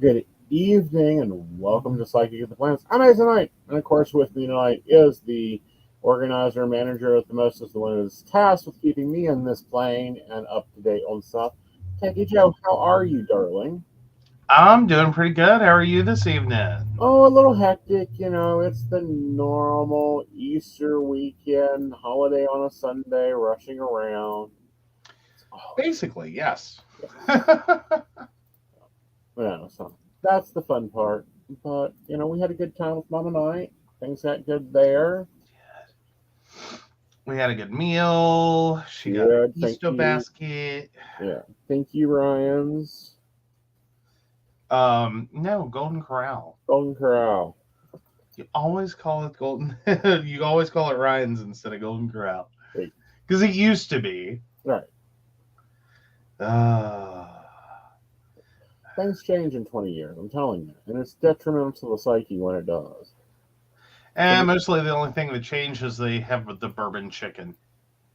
Good evening and welcome to Psychic of the Planets. I'm Aeson Knight, and of course, with me tonight is the organizer, manager at the most, is the one who's tasked with keeping me in this plane and up to date on stuff. Thank Joe. How are you, darling? I'm doing pretty good. How are you this evening? Oh, a little hectic, It's the normal Easter weekend, holiday on a Sunday, rushing around. Basically, yes. Yeah, so that's the fun part. But, we had a good time with Mama Night. Things got good there. We had a good meal. She got an Good, thank Easter you. basket. Yeah, thank you, Ryan's. No, Golden Corral. Golden Corral. You always call it Golden. You always call it Ryan's instead of Golden Corral. Hey. Because it used to be. Right. Things change in 20 years, I'm telling you. And it's detrimental to the psyche when it does. And mostly the only thing that changed is they have the bourbon chicken.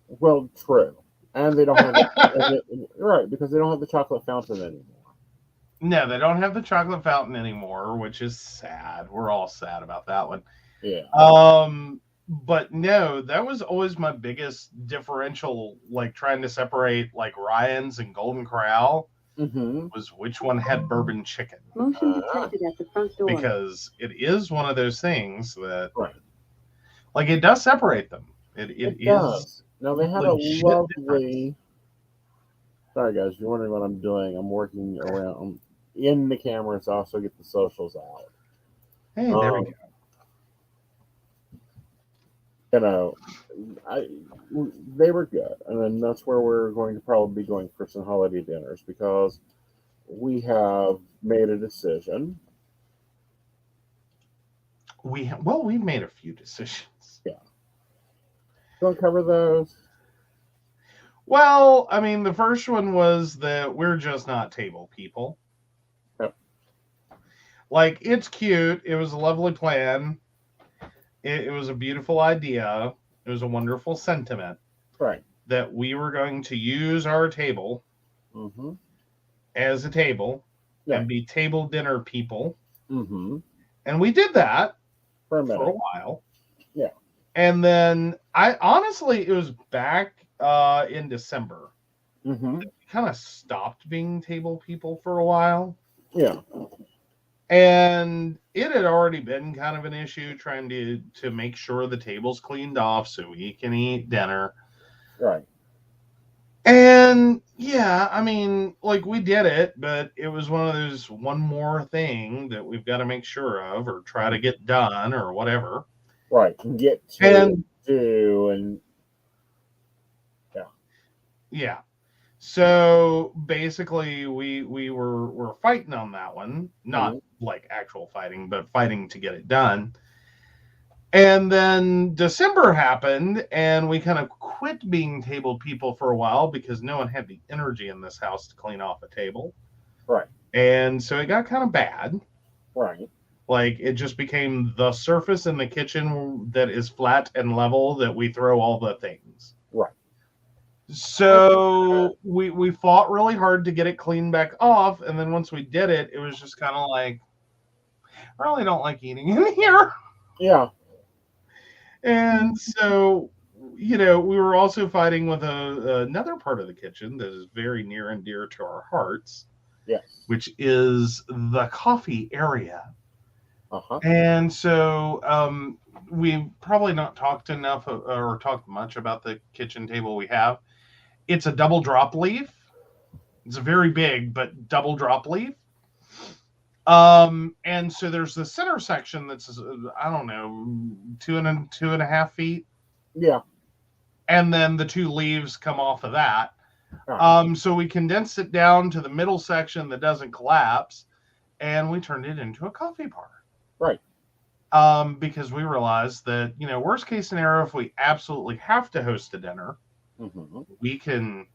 Well, true. And they don't have right, because they don't have the chocolate fountain anymore. No, they don't have the chocolate fountain anymore, which is sad. We're all sad about that one. Yeah. But no, that was always my biggest differential, like trying to separate like Ryan's and Golden Corral, was which one had bourbon chicken. Motion detected at the front door. Because it is one of those things that, right, like, it does separate them. It is. Does. Now, they have a lovely... Sorry, guys, if you're wondering what I'm doing, I'm working around in the camera to also get the socials out. Hey, there we go. They were good, and then that's where we're going to probably be going for some holiday dinners, because we have made a decision. We've made a few decisions. Yeah. Don't cover those. Well, I mean, the first one was that we're just not table people. Yep. Like, it's cute. It was a lovely plan. It was a beautiful idea. It was a wonderful sentiment. Right. That we were going to use our table as a table and be table dinner people. And we did that for a while. Yeah. And then it was back in December. We kind of stopped being table people for a while. Yeah. And it had already been kind of an issue trying to make sure the table's cleaned off so we can eat dinner. Right. And yeah, I mean, like, we did it, but it was one of those one more thing that we've got to make sure of or try to get done or whatever. Right. Get to do and yeah. So basically, we were fighting on that one, not like actual fighting, but fighting to get it done. And then December happened, and we kind of quit being table people for a while because no one had the energy in this house to clean off a table. Right. And so it got kind of bad. Right. Like, it just became the surface in the kitchen that is flat and level that we throw all the things. Right. So we fought really hard to get it cleaned back off, and then once we did it, it was just kind of like, I really don't like eating in here. Yeah. And so, we were also fighting with another part of the kitchen that is very near and dear to our hearts. Yes. Which is the coffee area. Uh-huh. And so we've probably not talked enough or talked much about the kitchen table we have. It's a double drop leaf. It's a very big, but double drop leaf. And so there's the center section that's, I don't know, 2.5 feet. Yeah. And then the two leaves come off of that. Right. So we condensed it down to the middle section that doesn't collapse, and we turned it into a coffee bar. Right. Because we realized that, worst case scenario, if we absolutely have to host a dinner, we can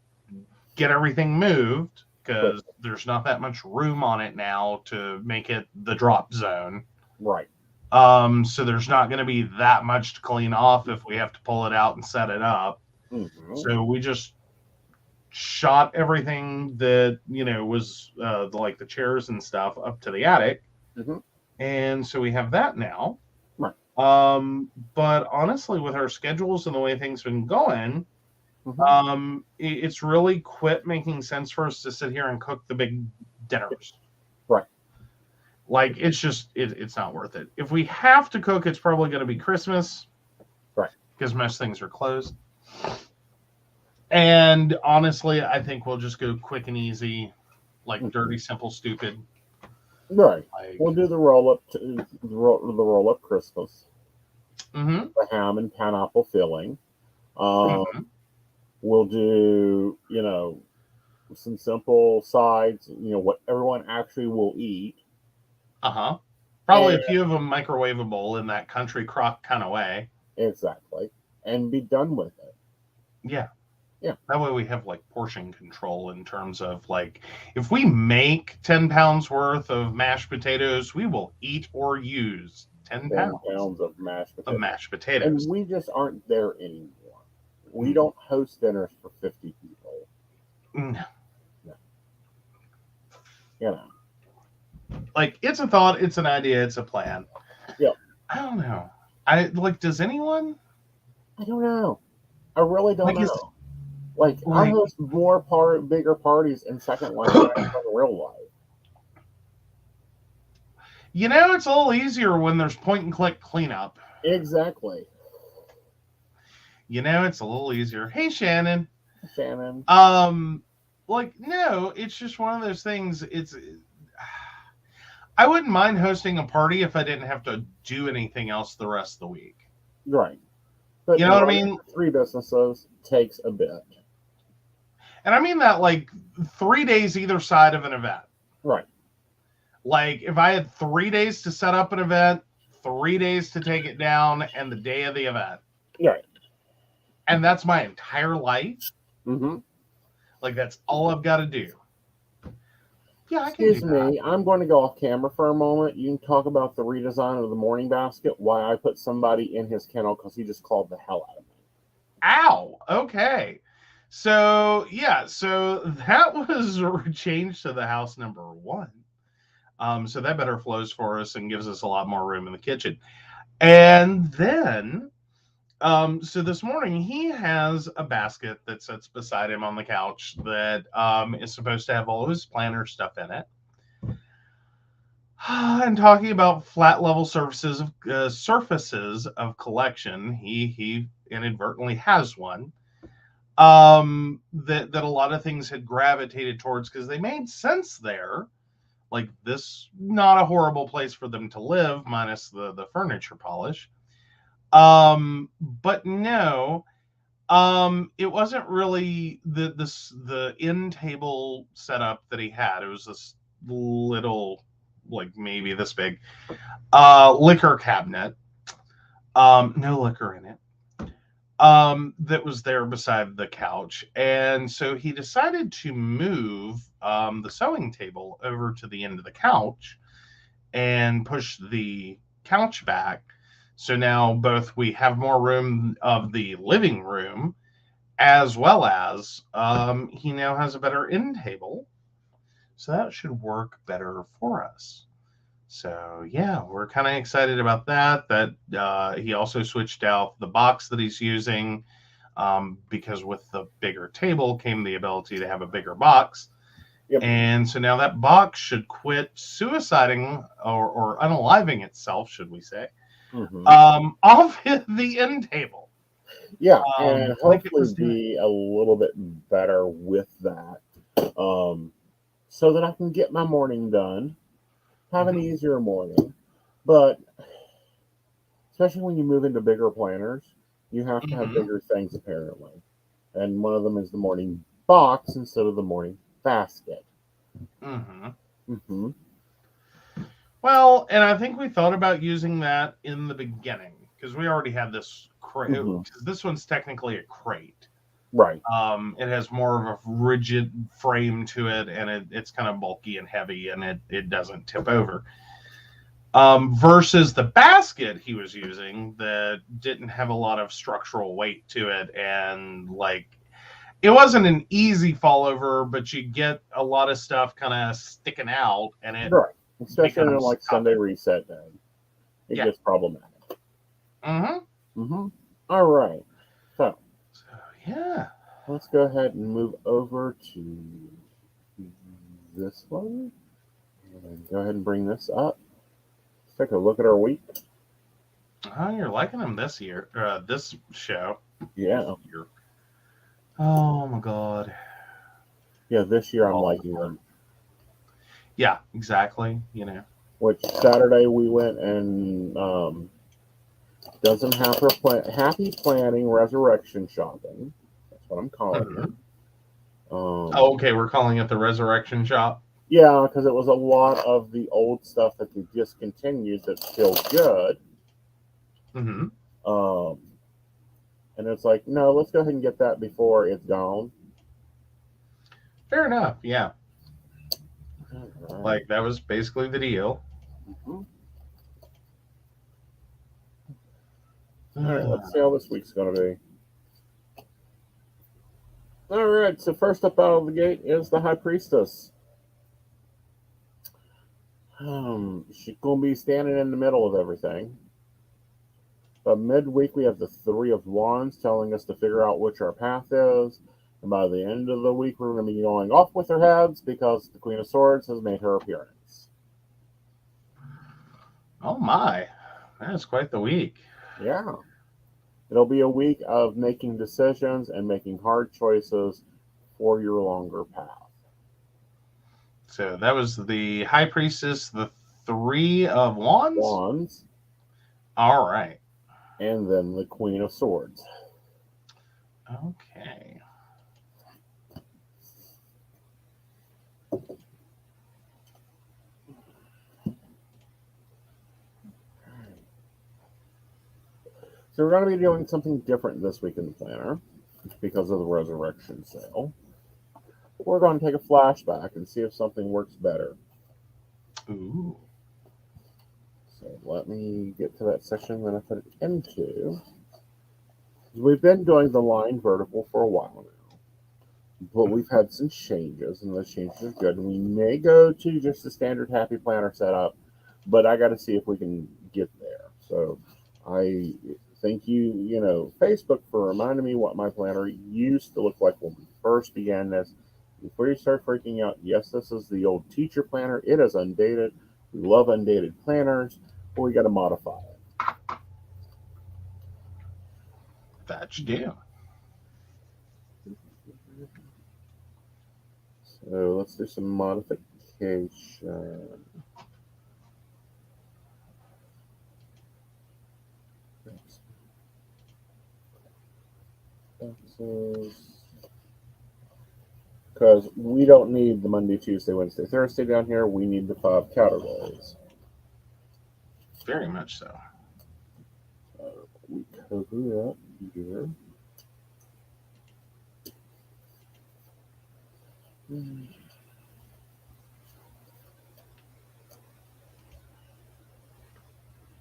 get everything moved because there's not that much room on it now to make it the drop zone. Right. So there's not going to be that much to clean off if we have to pull it out and set it up. So we just shot everything that was like the chairs and stuff up to the attic, and so we have that now. Right. But honestly, with our schedules and the way things have been going, it's really quit making sense for us to sit here and cook the big dinners. Right. Like, it's just it's not worth it. If we have to cook, it's probably going to be Christmas, right? Because most things are closed. And honestly, I think we'll just go quick and easy, like dirty, simple, stupid. Right. Like, we'll do the roll up Christmas. Mm-hmm. The ham and pineapple filling. We'll do, some simple sides, what everyone actually will eat. Probably a few of them microwavable in that country crock kind of way. Exactly. And be done with it. Yeah. Yeah. That way we have like portion control in terms of like, if we make 10 pounds worth of mashed potatoes, we will eat or use 10 pounds of mashed potatoes. And we just aren't there anymore. We don't host dinners for 50 people. No. Like, it's a thought, it's an idea, it's a plan. Yeah. I don't know. Does anyone? I don't know. I really don't know. I host bigger parties in Second Life than I do in real life. It's a little easier when there's point and click cleanup. Exactly. It's a little easier. Hey, Shannon. Shannon. No, it's just one of those things. I wouldn't mind hosting a party if I didn't have to do anything else the rest of the week. Right. But you know what I mean? 3 businesses takes a bit. And I mean that 3 days either side of an event. Right. Like, if I had 3 days to set up an event, 3 days to take it down, and the day of the event. Right. And that's my entire life. That's all I've got to do. Yeah, I can do that. Excuse me, I'm going to go off camera for a moment. You can talk about the redesign of the morning basket, why I put somebody in his kennel, because he just called the hell out of me. Ow! Okay. So, yeah, that was changed to the house number 1. So that better flows for us and gives us a lot more room in the kitchen. And then, so this morning he has a basket that sits beside him on the couch that is supposed to have all of his planner stuff in it. And talking about flat level surfaces of collection, he inadvertently has one that a lot of things had gravitated towards because they made sense there. Like, this, not a horrible place for them to live, minus the furniture polish. But no, it wasn't really the end table setup that he had. It was this little, maybe this big, liquor cabinet. No liquor in it. That was there beside the couch. And so he decided to move the sewing table over to the end of the couch and push the couch back. So now both we have more room of the living room, as well as he now has a better end table. So that should work better for us. So yeah, we're kind of excited about that. He also switched out the box that he's using because with the bigger table came the ability to have a bigger box. Yep. And so now that box should quit suiciding or unaliving itself, should we say, off the end table. Yeah, and hopefully be a little bit better with that, so that I can get my morning done, have an easier morning. But especially when you move into bigger planners, you have to have bigger things apparently, and one of them is the morning box instead of the morning basket. Well, and I think we thought about using that in the beginning because we already had this crate. This one's technically a crate, right? It has more of a rigid frame to it, and it's kind of bulky and heavy, and it doesn't tip over. Versus the basket he was using that didn't have a lot of structural weight to it, and it wasn't an easy fall over, but you get a lot of stuff kind of sticking out, and it Right. Especially on becomes like tough. Sunday reset day. It Yeah. gets problematic. Mm-hmm. All right. So Yeah. let's go ahead and move over to this one. And go ahead and bring this up. Let's take a look at our week. Oh, you're liking them this year, this show. Yeah. This year. Oh my God. Yeah, this year I'm liking them. Yeah, exactly. You know. Which Saturday we went and doesn't have her happy planning resurrection shopping. That's what I'm calling it. Oh, okay. We're calling it the Resurrection Shop. Yeah, because it was a lot of the old stuff that they discontinued that's still good. Mm-hmm. And it's like, no, let's go ahead and get that before it's gone. Fair enough. Yeah. Right. Like that was basically the deal. Mm-hmm. All right, let's see how this week's going to be. All right, so first up out of the gate is the High Priestess. She's going to be standing in the middle of everything. But midweek, we have the Three of Wands telling us to figure out which our path is. And by the end of the week, we're going to be going off with our heads because the Queen of Swords has made her appearance. Oh my, that's quite the week. Yeah. It'll be a week of making decisions and making hard choices for your longer path. So that was the High Priestess, the Three of Wands? All right. And then the Queen of Swords. Okay. So we're going to be doing something different this week in the planner because of the Resurrection sale. We're going to take a flashback and see if something works better. Ooh. So let me get to that section that I put it into. We've been doing the line vertical for a while now, but we've had some changes, and those changes are good. And we may go to just the standard Happy Planner setup, but I got to see if we can get there. So I thank you, Facebook, for reminding me what my planner used to look like when we first began this. Before you start freaking out, yes, this is the old teacher planner. It is undated. We love undated planners, but we got to modify it. That you do. So let's do some modification. Because we don't need the Monday, Tuesday, Wednesday, Thursday down here. We need the 5 categories. Very much so. We cover that here.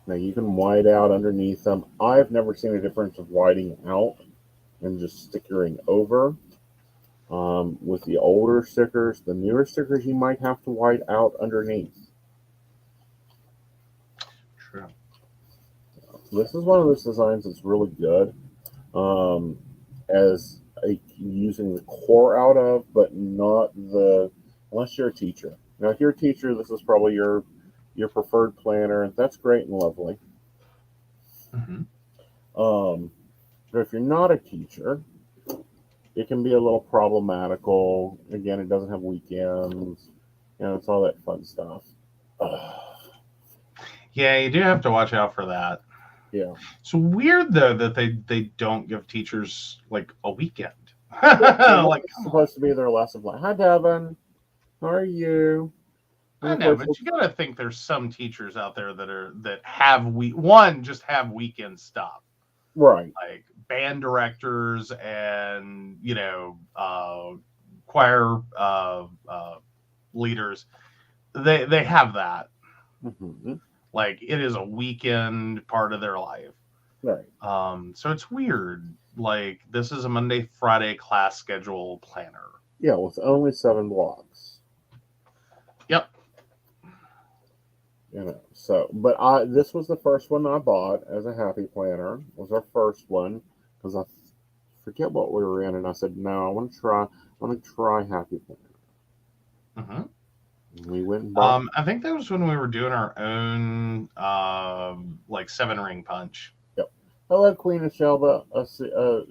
Now you can white out underneath them. I've never seen a difference of whiting out and just stickering over. With the older stickers, the newer stickers, you might have to white out underneath. True. This is one of those designs that's really good as using the core out of, but not unless you're a teacher. Now, if you're a teacher, this is probably your preferred planner. That's great and lovely. Mm-hmm. But if you're not a teacher, it can be a little problematical. Again, it doesn't have weekends. It's all that fun stuff. Yeah, you do have to watch out for that. Yeah. It's weird though that they don't give teachers like a weekend. Like it's supposed to be their lesson plan. Hi, Devin. How are you? I know, but you gotta think there's some teachers out there that have just have weekend stuff. Right. Like band directors and choir leaders. They have that. Mm-hmm. Like it is a weekend part of their life. Right. So it's weird. Like, this is a Monday, Friday class schedule planner. Yeah, with only 7 blocks. Yep. You know, so, but this was the first one I bought as a happy planner. It was our first one because I forget what we were in, and I said, no, I want to try happy planner. Mm-hmm. We went and bought. I think that was when we were doing our own, like 7-ring punch. Yep. Hello, Queen of Sheba.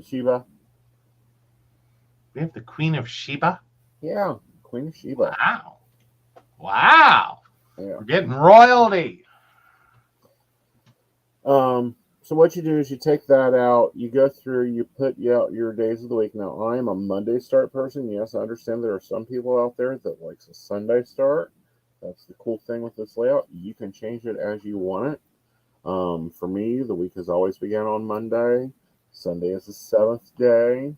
Sheba. We have the Queen of Sheba. Yeah, Queen of Sheba. Wow. Yeah. We're getting royalty. So what you do is you take that out, you go through, you put out your days of the week. Now, I am a Monday start person. Yes, I understand there are some people out there that likes a Sunday start. That's the cool thing with this layout. You can change it as you want it. For me, the week has always began on Monday. Sunday is the 7th day.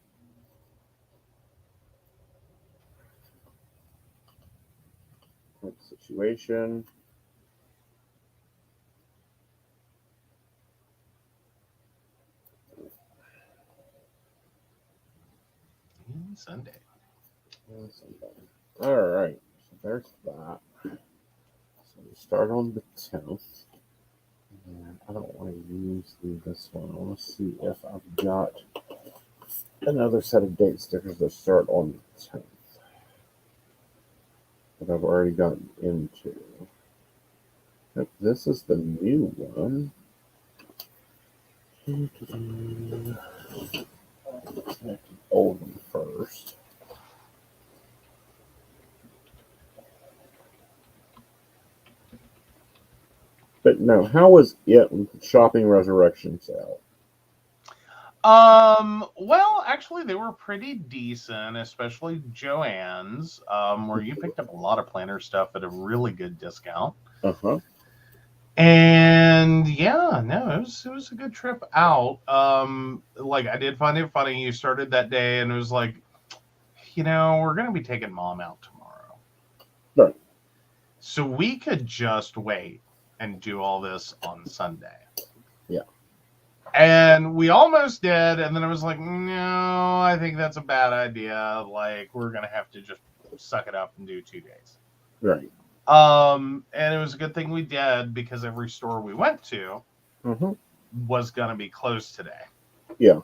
Situation. Sunday. All right. So there's that. So we start on the 10th. And I don't want to use this one. I want to see if I've got another set of date stickers that start on the 10th that I've already gotten into. Yep, this is the new one. Let's make the old one first. But no, how was it shopping resurrection sale? Well, actually, they were pretty decent, especially Joann's, where you picked up a lot of planner stuff at a really good discount. Uh-huh. And yeah, no, it was a good trip out. Like, I did find it funny. You started that day, and it was like, we're gonna be taking Mom out tomorrow, Right. so we could just wait and do all this on Sunday. Yeah. And we almost did, and then it was like, no, I think that's a bad idea. Like, we're gonna have to just suck it up and do 2 days. Right. And it was a good thing we did, because every store we went to was gonna be closed today. Yeah.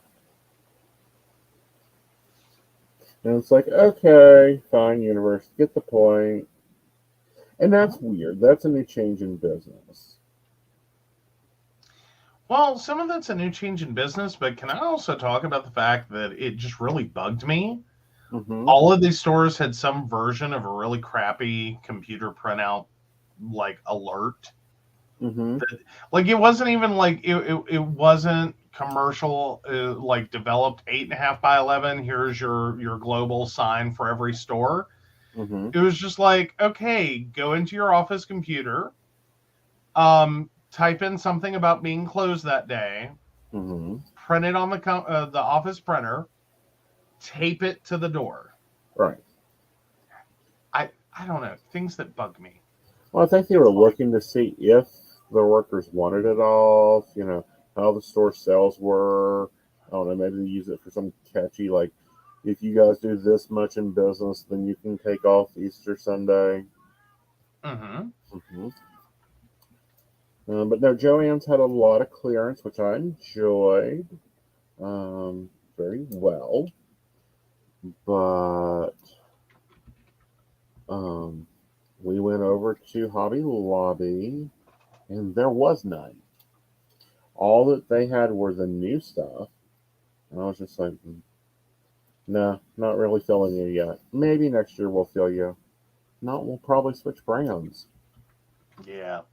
And it's like, okay, fine, universe, get the point. And that's weird. That's a new change in business. Well, some of that's a new change in business, but can I also talk about the fact that it just really bugged me? All of these stores had some version of a really crappy computer printout, like, alert. Like, it wasn't even like, it wasn't commercial, like, developed 8.5 by 11. Here's your global sign for every store. It was just like, okay, go into your office computer, type in something about being closed that day, print it on the office printer, tape it to the door. Right. I don't know, things that bug me. Well, I think they were looking to see if the workers wanted it off, how the store sales were. I don't know, maybe they use it for some catchy, like, if you guys do this much in business, then you can take off Easter Sunday. But no, Joann's had a lot of clearance, which I enjoyed very well. But we went over to Hobby Lobby, and there was none. All that they had were the new stuff. And I was just like, nah, not really feeling you yet. Maybe next year we'll feel you. No, we'll probably switch brands. Yeah.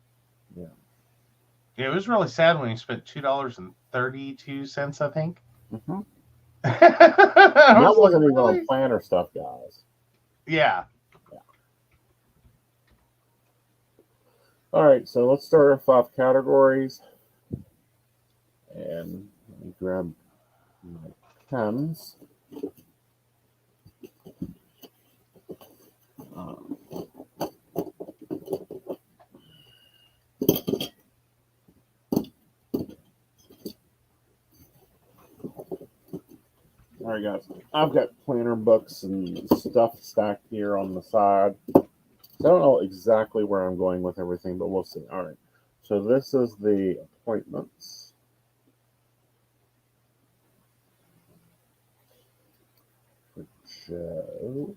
Yeah. It was really sad when you spent $2.32, I think. That wasn't even on planner stuff, guys. Yeah. All right, so let's start our 5 categories. And let me grab my pens. All right, guys. I've got planner books and stuff stacked here on the side. I don't know exactly where I'm going with everything, but we'll see. All right. So this is the appointments. For Joe.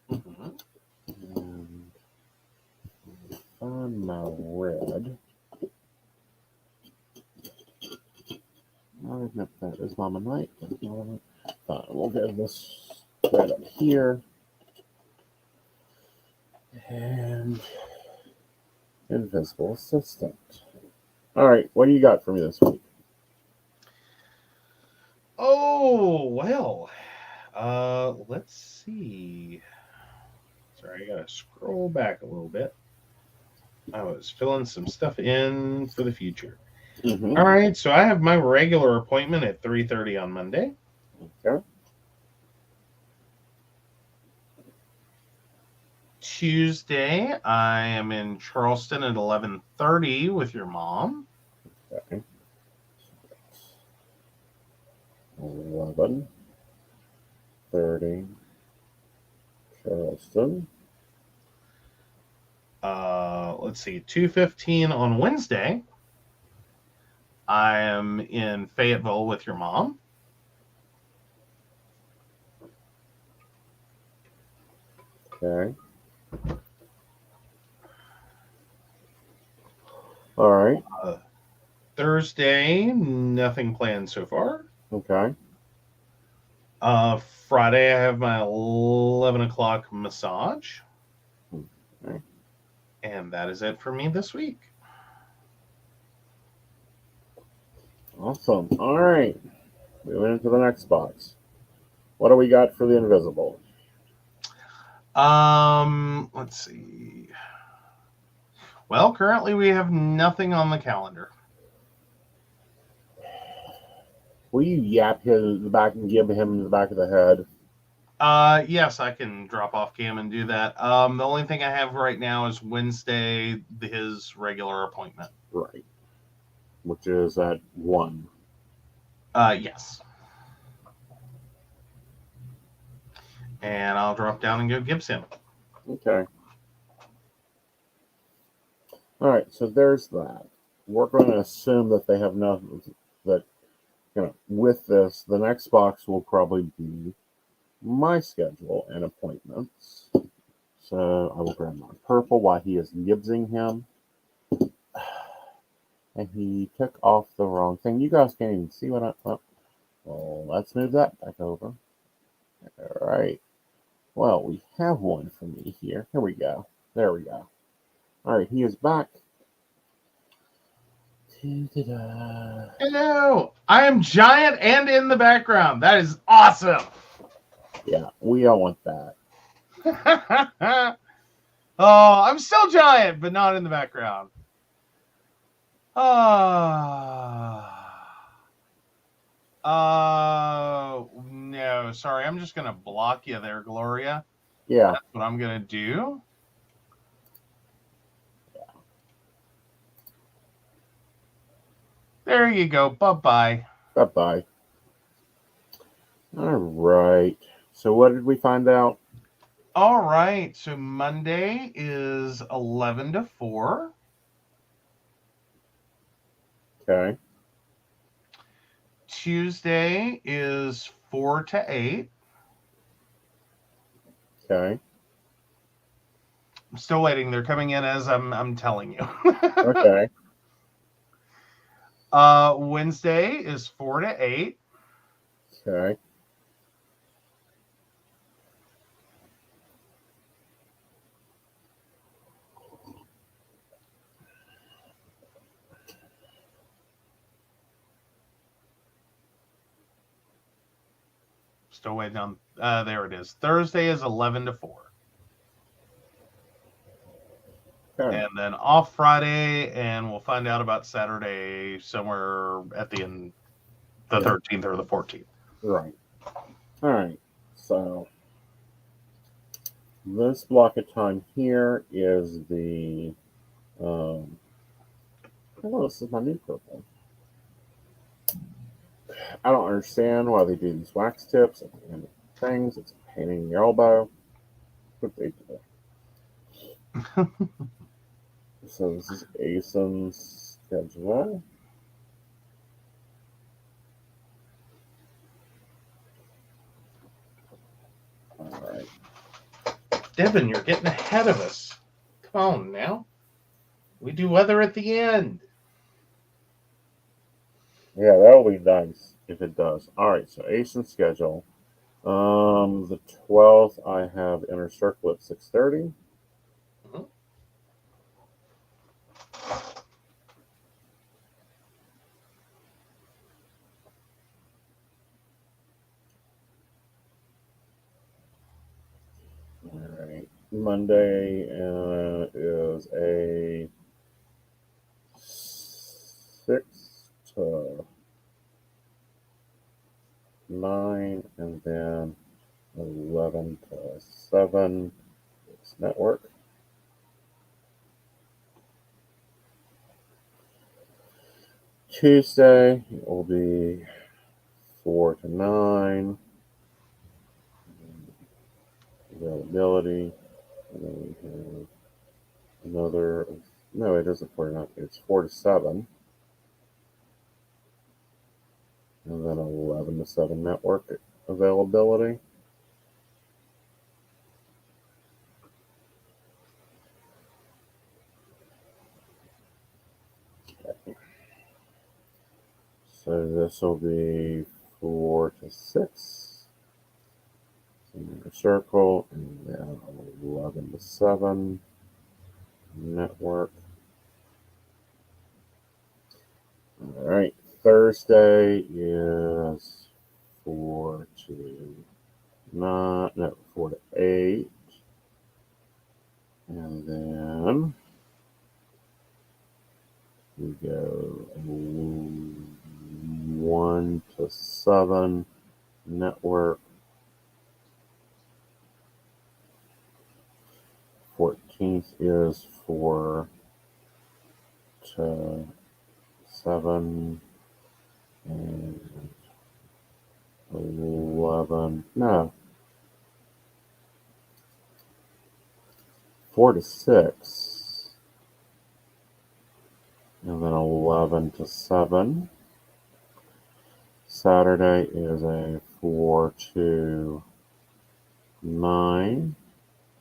And find my red. I'll admit that is Mama Knight. Fine, we'll get this red up here. And Invisible Assistant. All right, what do you got for me this week? Oh, well. Let's see. Sorry, I gotta scroll back a little bit. I was filling some stuff in for the future. Mm-hmm. All right, so I have my regular appointment at 3:30 on Monday. Okay. Tuesday, I am in Charleston at 11:30 with your mom. Okay. 11:30. Charleston. Let's see, 2:15 on Wednesday. I am in Fayetteville with your mom. Okay. All right. Thursday, nothing planned so far. Okay. Friday, I have my 11 o'clock massage. Okay. And that is it for me this week. Awesome. All right. Moving into the next box. What do we got for the invisible? Let's see. Well, currently we have nothing on the calendar. Will you yap him the back and give him the back of the head? Yes, I can drop off cam and do that. The only thing I have right now is Wednesday, his regular appointment. Right. Which is at 1. Yes. And I'll drop down and go Gibbs him. Okay. All right. So there's that. We're going to assume that they have nothing. That, with this, the next box will probably be my schedule and appointments. So I will grab my purple while he is Gibbsing him. And he took off the wrong thing. You guys can't even see what I... well, let's move that back over. All right. Well, we have one for me here. Here we go. There we go. All right, he is back. Ta-da. Hello! I am giant and in the background. That is awesome! Yeah, we don't want that. Oh, I'm still giant, but not in the background. No, sorry. I'm just going to block you there, Gloria. Yeah. That's what I'm going to do. There you go. Bye-bye. Bye-bye. All right. So what did we find out? All right. So Monday is 11 to 4. Okay. Tuesday is 4 to 8. Okay. I'm still waiting. They're coming in as I'm telling you. Okay. Wednesday is 4 to 8. Okay. Still waiting on. There it is. Thursday is 11 to 4. Okay. And then off Friday, and we'll find out about Saturday somewhere at the end, the 13th or the 14th. Right. All right. So this block of time here is the oh, this is my new purple. I don't understand why they do these wax tips at the end of things. It's a pain in your elbow. What they do. So this is Aeson's schedule. All right. Devin, you're getting ahead of us. Come on now. We do weather at the end. Yeah, that'll be nice if it does. All right, so Aeson's schedule. The 12th, I have Inner Circle at 6:30. Mhm. All right. Monday is a 6 to 9, and then 11 to 7. It's network. Tuesday it will be 4 to 9. Availability. And then we have another. No, it isn't 4 to 9. It's 4 to 7. And then 11 to 7 network availability. So this will be 4 to 6. Inner circle, and then 11 to 7 network. All right. Thursday is 4 to 9, no, 4 to 8. And then we go 1 to 7 network. 14th is 4 to 7 and 11. No, 4 to 6. And then 11 to 7. Saturday is a 4 to 9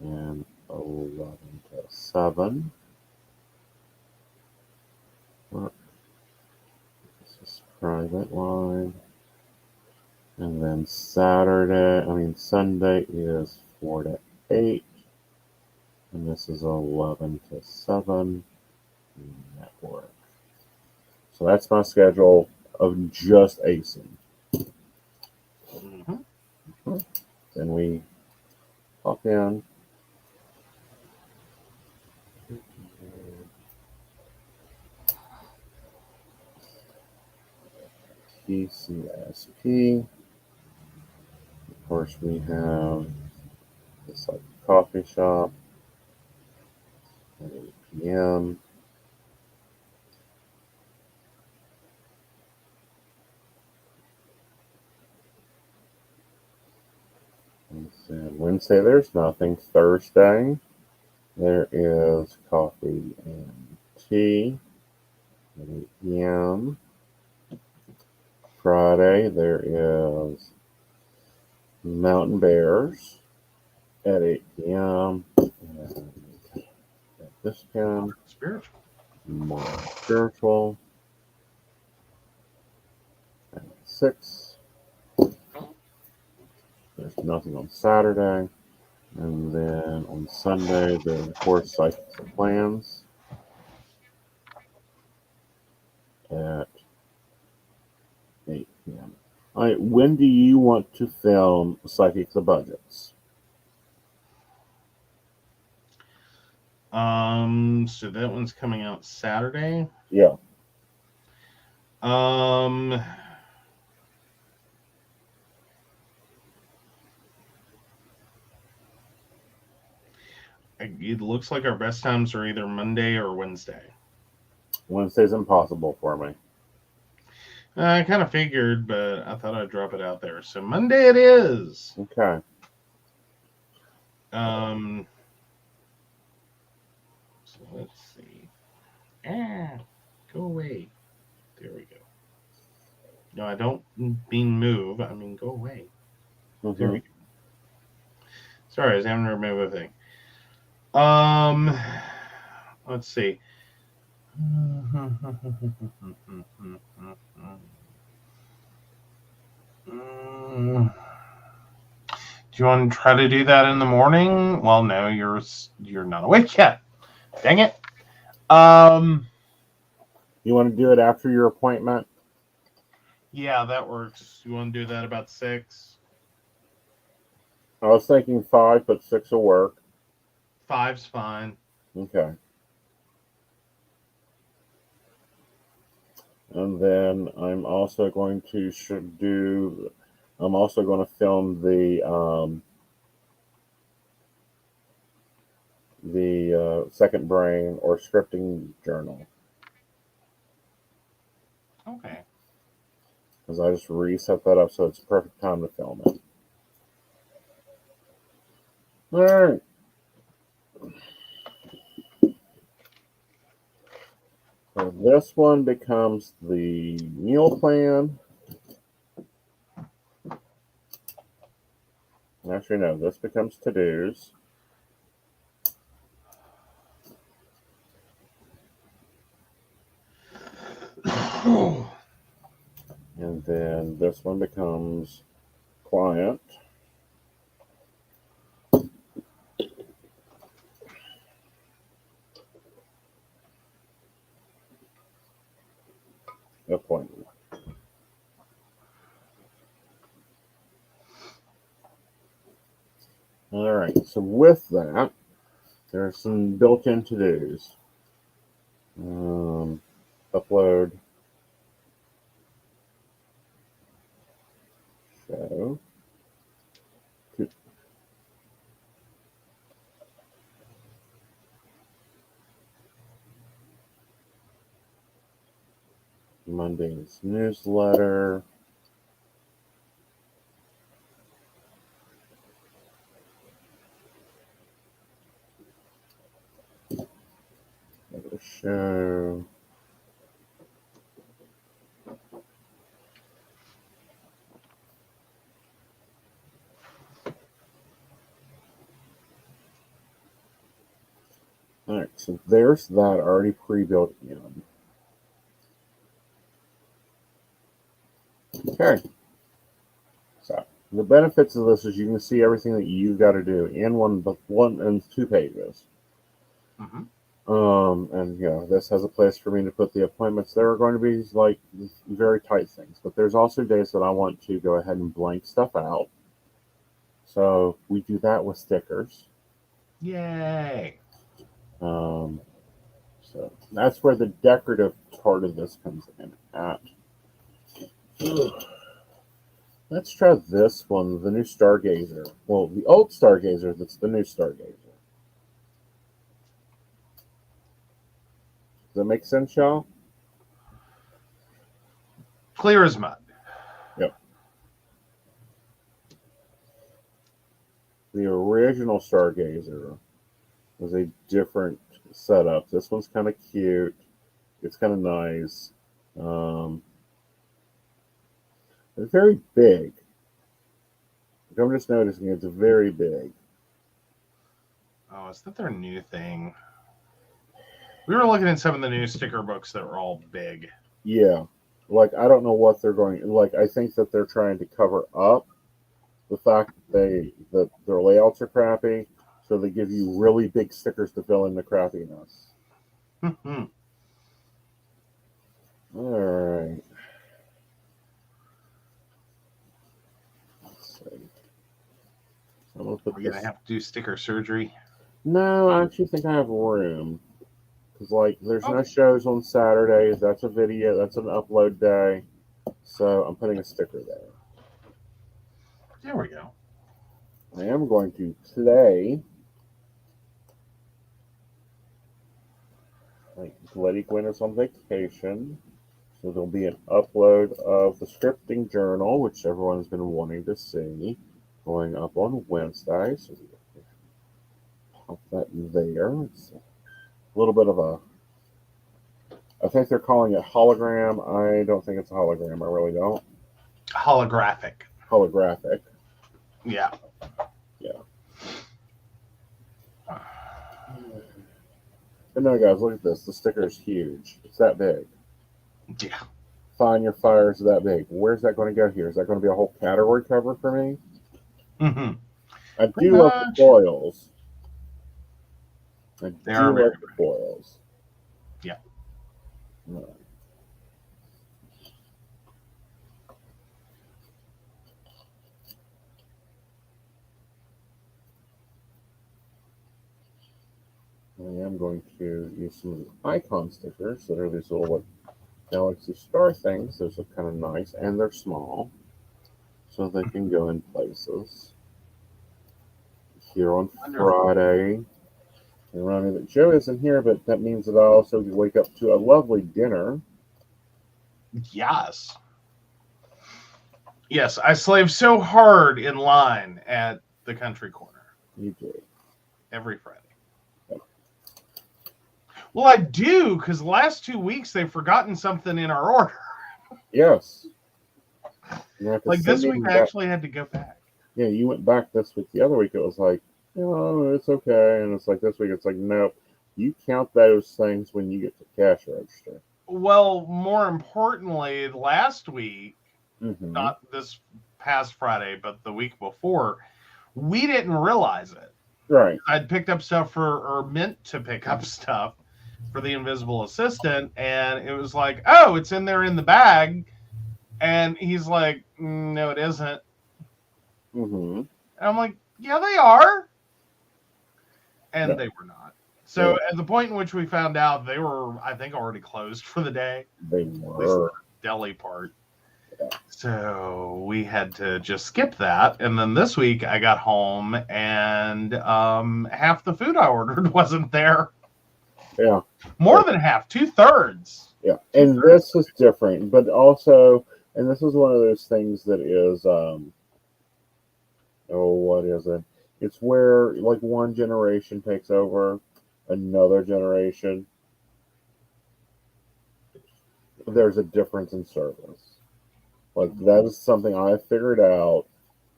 and 11 to 7. This is private line. And then Sunday is 4 to 8. And this is 11 to 7 network. So that's my schedule of just Aeson. Mm-hmm. Then we hop in. PCSP. Of course, we have this like coffee shop at 8 p.m. And then Wednesday, there's nothing. Thursday, there is coffee and tea at 8 p.m. Friday, there is Mountain Bears at 8 p.m. And at this time, Spiritual. more spiritual at 6. There's nothing on Saturday. And then on Sunday, there's, of course, Psychics and Plans at 8 p.m. All right, when do you want to film Psychics of Budgets? So that one's coming out Saturday. Yeah. It looks like our best times are either Monday or Wednesday. Wednesday's impossible for me. I kind of figured, but I thought I'd drop it out there. So Monday it is. Okay. So let's see. Go away. There we go. No, I don't mean move. I mean go away. Mm-hmm. There we go. Sorry, I was having to remove a thing. Let's see. Do you want to try to do that in the morning? Well, no, you're not awake yet. Dang it. You want to do it after your appointment? Yeah, that works. You want to do that about 6? I was thinking 5, but 6 will work. 5's fine. Okay. And then I'm also going to I'm also going to film the second brain or scripting journal. Okay. Because I just reset that up so it's a perfect time to film it. All right. So this one becomes the meal plan. Actually, no, this becomes to-dos. And then this one becomes client. Appointment. All right, so with that, there are some built-in to-dos. Upload, show, Monday's newsletter. Show. All right, so there's that already pre-built in. Okay. So the benefits of this is you can see everything that you've got to do in one and 2 pages. Mm-hmm. And this has a place for me to put the appointments. There are going to be like very tight things, but there's also days that I want to go ahead and blank stuff out. So we do that with stickers. Yay! So that's where the decorative part of this comes in at. Let's try this one, the new Stargazer. Well, the old Stargazer that's the new Stargazer. Does that make sense, y'all? Clear as mud. Yep. The original Stargazer was a different setup. This one's kind of cute. It's kind of nice. It's very big. I'm just noticing it's very big. Oh, is that their new thing? We were looking at some of the new sticker books that were all big. Yeah. Like, I don't know what they're going... Like, I think that they're trying to cover up the fact that their layouts are crappy, so they give you really big stickers to fill in the crappiness. All right. Let's see. I'm gonna put We're going to have to do sticker surgery. No, I actually think I have room. Because, like, there's no shows on Saturdays. That's a video. That's an upload day. So I'm putting a sticker there. There we go. I am going to today, like, Lady Gwen is on vacation. So there'll be an upload of the scripting journal, which everyone has been wanting to see, going up on Wednesday. So we pop that there. It's a little bit of a, I think they're calling it hologram. I don't think it's a hologram. I really don't. Holographic. Holographic. Yeah. Yeah. But no, guys, look at this. The sticker is huge. It's that big. Yeah. Find Your Fire is that big. Where's that going to go here? Is that going to be a whole category cover for me? Mm-hmm. I do love the foils. I do love the foils. Yeah. No. I am going to use some of the icon stickers that are these little like galaxy star things. Those are kind of nice, and they're small, so they can go in places. Here on Friday, and reminding that Joe isn't here, but that means that I also wake up to a lovely dinner. Yes. Yes, I slave so hard in line at the Country Corner. You do. Every Friday. Well, I do, because the last 2 weeks they've forgotten something in our order. Yes. Like this week, I actually had to go back. Yeah, you went back this week. The other week, it was like, oh, it's okay. And it's like this week, it's like, no, you count those things when you get to cash register. Well, more importantly, last week, not this past Friday, but the week before, we didn't realize it. Right. I'd picked up stuff or meant to pick up stuff for the invisible assistant, and it was like, oh, it's in there in the bag. And he's like, no, it isn't. And I'm like, yeah, they are. And they were not. So at the point in which we found out, they were, I think, already closed for the day. They were. At least the deli part. Yeah. So we had to just skip that. And then this week I got home and half the food I ordered wasn't there. Yeah. More than half, 2/3. Yeah. And this is different, but also, and this is one of those things that is, what is it? It's where like one generation takes over another generation. There's a difference in service. Like that is something I figured out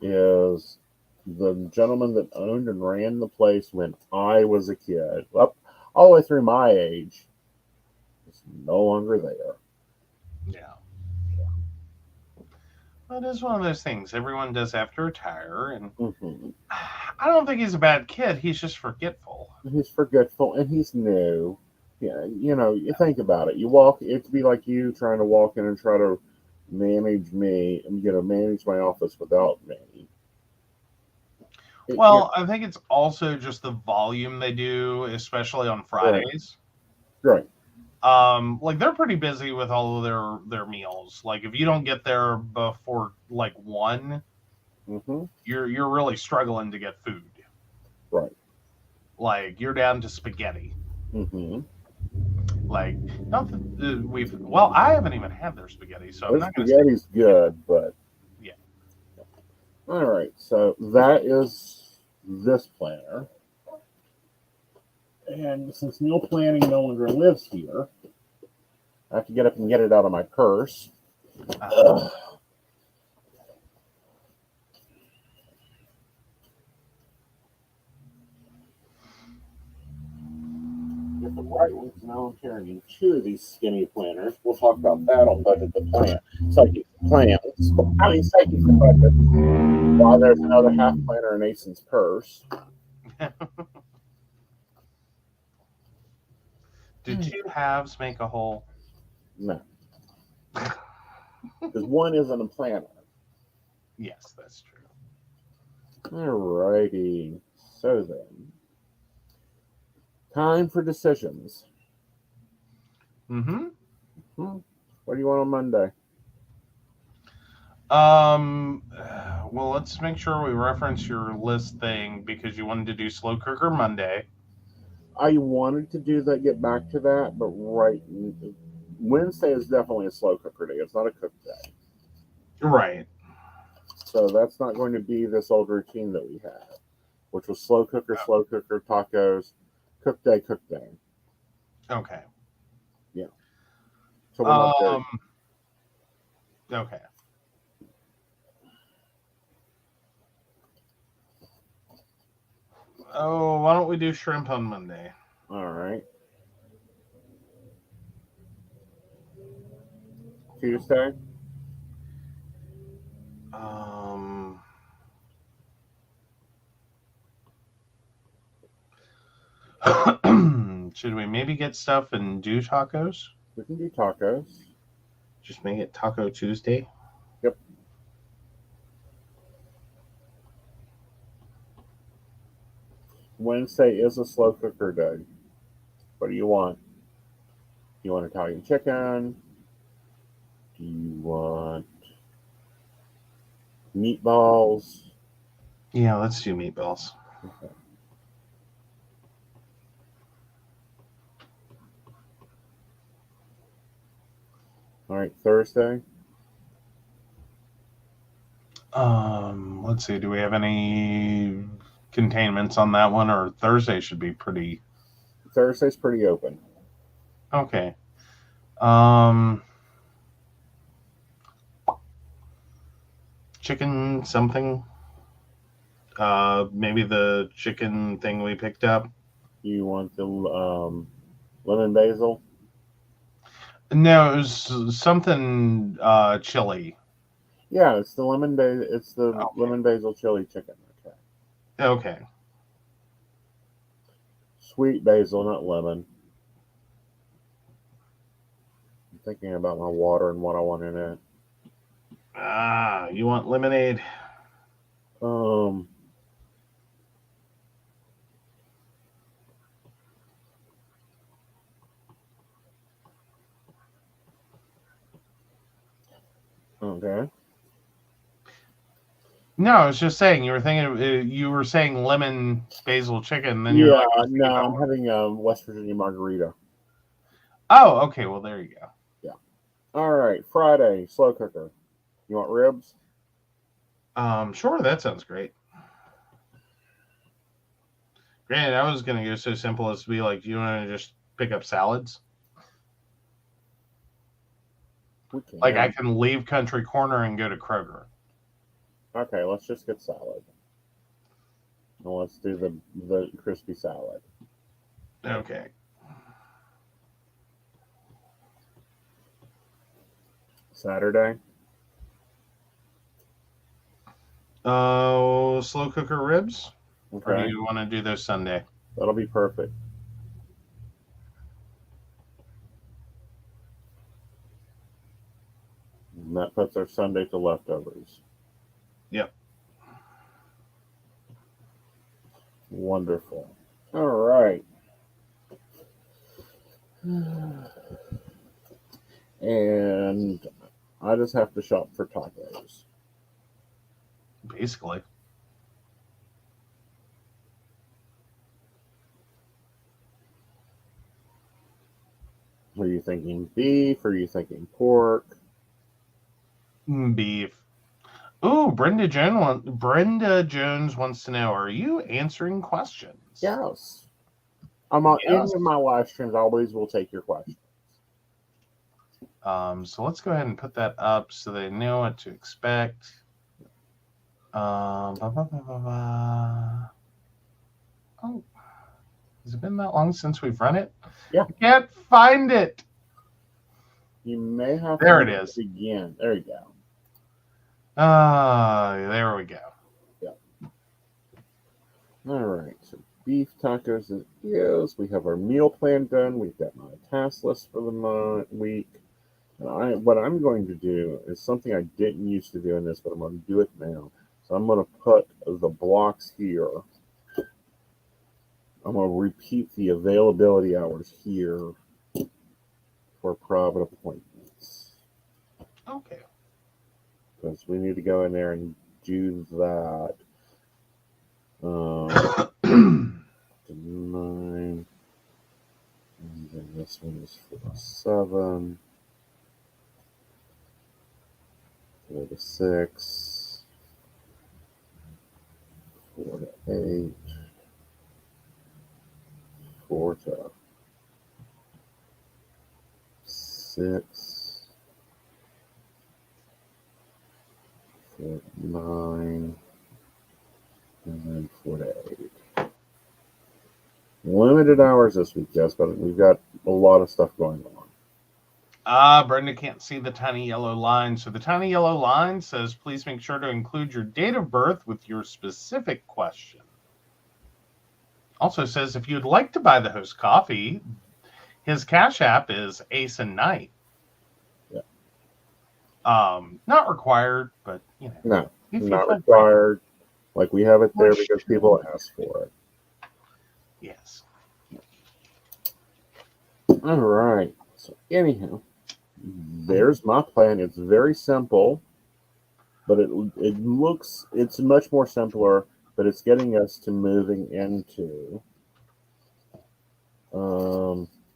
is the gentleman that owned and ran the place when I was a kid, up all the way through my age, is no longer there. Yeah. Well, it is one of those things everyone does have to retire, and I don't think he's a bad kid. He's just forgetful. He's forgetful, and he's new. Yeah, you know, you think about it. You walk, it'd be like you trying to walk in and try to manage me, and manage my office without me. Well, I think it's also just the volume they do, especially on Fridays. Right. Like they're pretty busy with all of their meals. Like if you don't get there before like 1, you're really struggling to get food. Right. Like you're down to spaghetti. Like not that I haven't even had their spaghetti, so I'm not going to say spaghetti's good, but yeah. All right, so that is this planner. And since meal planning no longer lives here, I have to get up and get it out of my purse. Get the right ones. Now I'm carrying 2 of these skinny planners. We'll talk about that on Budget the Plan. Psychic Plans. Psychic the Budget. While there's another half planner in Aeson's purse. Did 2 halves make a whole? No. Because one isn't a planner. Yes, that's true. All righty. So then, time for decisions. What do you want on Monday? Well, let's make sure we reference your list thing because you wanted to do Slow Cooker Monday. I wanted to do that, get back to that, but Wednesday is definitely a slow cooker day. It's not a cook day. Right. So that's not going to be this old routine that we had, which was slow cooker, tacos, cook day, cook day. Okay. Yeah. So we're not there. Okay. Oh, why don't we do shrimp on Monday? All right. Tuesday. Should we maybe get stuff and do tacos? We can do tacos. Just make it Taco Tuesday. Yep. Wednesday is a slow cooker day. What do you want? Do you want Italian chicken? Do you want meatballs? Yeah, let's do meatballs. Okay. All right, Thursday. Let's see. Do we have any containments on that one, or Thursday should be pretty? Thursday's pretty open. Okay. Chicken something. Maybe the chicken thing we picked up. You want the lemon basil? No, it was something chili. Yeah, it's the lemon basil. It's the lemon basil chili chicken. Okay. Okay. Sweet basil, not lemon. I'm thinking about my water and what I want in it. You want lemonade? Okay. No, I was just saying. You were thinking. You were saying lemon basil chicken. Then Yeah, you're like, no, I'm having West Virginia margarita. Oh, okay. Well, there you go. Yeah. All right, Friday, slow cooker. You want ribs? Sure. That sounds great. Granted, I was gonna go so simple as to be like, do you want to just pick up salads? We can. Like I can leave Country Corner and go to Kroger. Okay, let's just get salad. And let's do the crispy salad. Okay. Saturday. Oh, slow cooker ribs? Okay. Or do you want to do those Sunday? That'll be perfect. And that puts our Sunday to leftovers. Yep. Wonderful. All right. And I just have to shop for tacos. Basically. Are you thinking beef? Or are you thinking pork? Beef. Ooh, Brenda Jones wants to know, are you answering questions? Yes. I'm on any of my live streams. I always will take your questions. So let's go ahead and put that up so they know what to expect. Oh, has it been that long since we've run it? Yeah. I can't find it. You may have there to it is. Again. There you go. There we go. Yeah. All right. So beef tacos it is. We have our meal plan done. We've got my task list for the week. And what I'm going to do is something I didn't used to do in this, but I'm going to do it now. So I'm going to put the blocks here. I'm going to repeat the availability hours here for private appointments. Okay. Because we need to go in there and do that. 9. And then this one is for 7. 4 to 6, 4 to 8, 4 to 6, 4 to 9, and then 4 to 8. Limited hours this week, yes, but we've got a lot of stuff going on. Brenda can't see the tiny yellow line. So the tiny yellow line says, please make sure to include your date of birth with your specific question. Also says, if you'd like to buy the host coffee, his Cash App is Aeson Knight. Yeah. Not required, but, No, not required. Like, we have it there because people ask for it. Yes. All right. So anyhow, there's my plan. It's very simple, but it's much more simpler, but it's getting us to moving into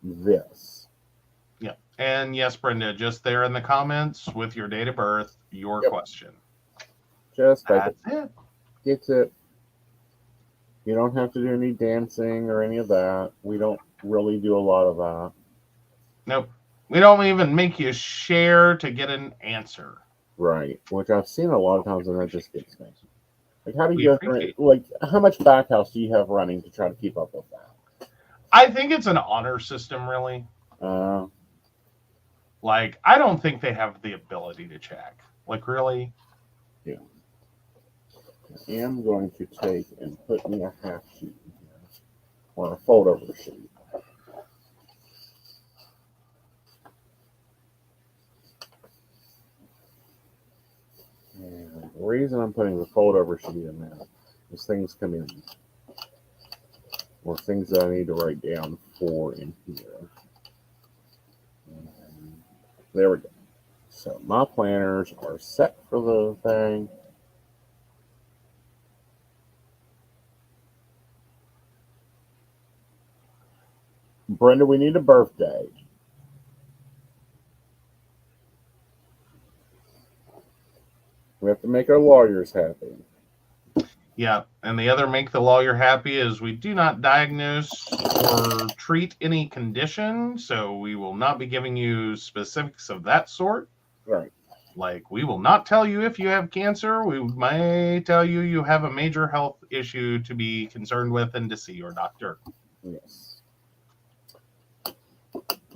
this. Yeah. And yes, Brenda, just there in the comments with your date of birth, your question. Just That's it. It's it. You don't have to do any dancing or any of that. We don't really do a lot of that. Nope. We don't even make you share to get an answer. Right. Which I've seen a lot of times, and that just gets me. Like, how do We you appreciate like? How much backhouse do you have running to try to keep up with that? I think it's an honor system, really. Like, I don't think they have the ability to check. Like, really? Yeah. I am going to take and put me a half sheet in here, or a fold over sheet. And the reason I'm putting the fold over sheet in there is things come in, or things that I need to write down for in here. And there we go. So my planners are set for the thing. Brenda, we need a birthday. We have to make our lawyers happy. Yeah. And the other make the lawyer happy is we do not diagnose or treat any condition. So we will not be giving you specifics of that sort. Right. Like, we will not tell you if you have cancer. We may tell you you have a major health issue to be concerned with and to see your doctor. Yes.